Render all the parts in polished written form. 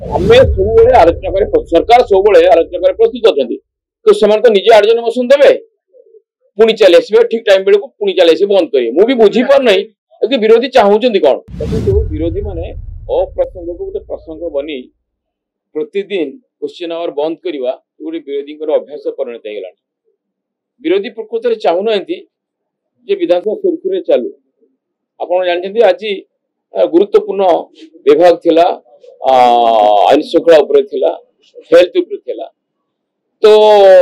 आमे सब आलोचना सरकार सब आलोचना प्रस्तुत अच्छा तो से निजे 8 जन मोशन देवे पुणी चले ठीक टाइम बेलू पुणी चले बंद करेंगे मुझे बुझी पार नहीं कि विरोधी चाहूँ कौन विरोधी माने अप्रसंग को गोटे प्रसंग बनी प्रतिदिन क्वेश्चन आवर बंद करवा गोटे विरोधी अभ्यास परिणत हो गला। विरोधी प्रकृत में चाहूना विधानसभा सुरखुरे चलू। आप जानते आज गुरुत्वपूर्ण विभाग थिला आईन श्रृंखला हेल्थ तो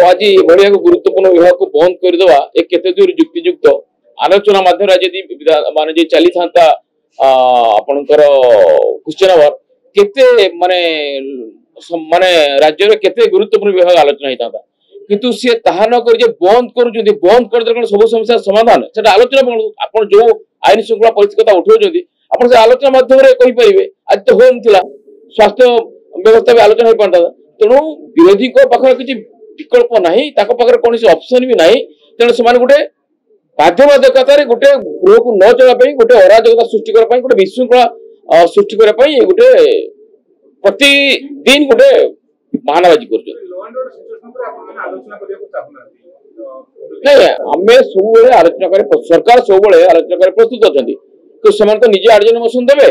आज बढ़िया गुरुत्वपूर्ण विभाग को बंद करदे एक केते दूर युक्तियुक्त आलोचना माध्यम माने चली था आपणकर क्वेश्चन आवर केते माने माने राज्य रे केते गुरुत्वपूर्ण विभाग आलोचना होता किंतु सी ताहा न कर बंद कर बंद कर सब समस्या समाधान से आलोचना आप जो आईन श्रृंखला परिस्थिति उठाऊँ आप आलोचना माध्यम कही पारे आज तो होम थिला स्वास्थ्य व्यवस्था भी आलोचना हो पाता तेणु विरोधी पाखे किसी विकल्प नहीं कौन ऑप्शन भी नहीं तेणु से गोटे बाध्यबाधकतार गोटे गृह को न चलापी गोटे अराजकता सृष्टि करने गोटे विशृंखला सृष्टि करने गोटे प्रतिदिन गोटे बहानाबाजी कर आमे सब आलोचना सरकार सब आलोचना प्रस्तुत अच्छा तो से निजे 8 जन मोशन देवे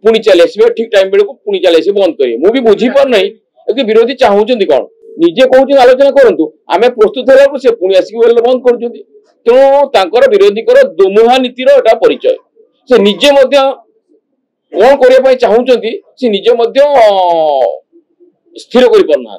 पुणी चले ठीक टाइम बेलू पुणी चले बंद करेंगे मुझे बुझी पार नहीं कि विरोधी चाहूँ कौन निजे कहते आलोचना करूँ आम प्रस्तुत है से पुणी आसिक बंद कर तेणु विरोधी दोमुहा नीतिर एटा परिचय से निजे कौन करने चाहूँगी से निजे स्थिर कर पारना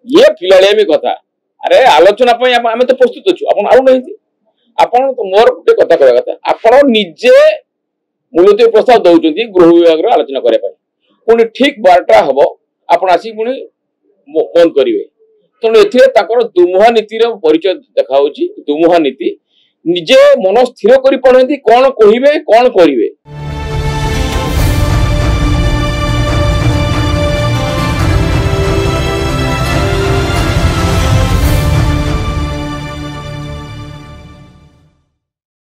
ये खिलाड़ियामी कथा अरे आलोचना आम तो प्रस्तुत अच्छु आप मोर गोटे कथा कहवा कथा आप निजे मुलतवी प्रस्ताव दौरान गृह विभाग आलोचना करने पुणी ठीक 12टा हम आप आसिक पुणी बंद करेंगे तेणु ए दुमुहा नीतिर परिचय देखा दुमुहा नीति निजे मन स्थिर कर कौन कहे कौन करेंगे।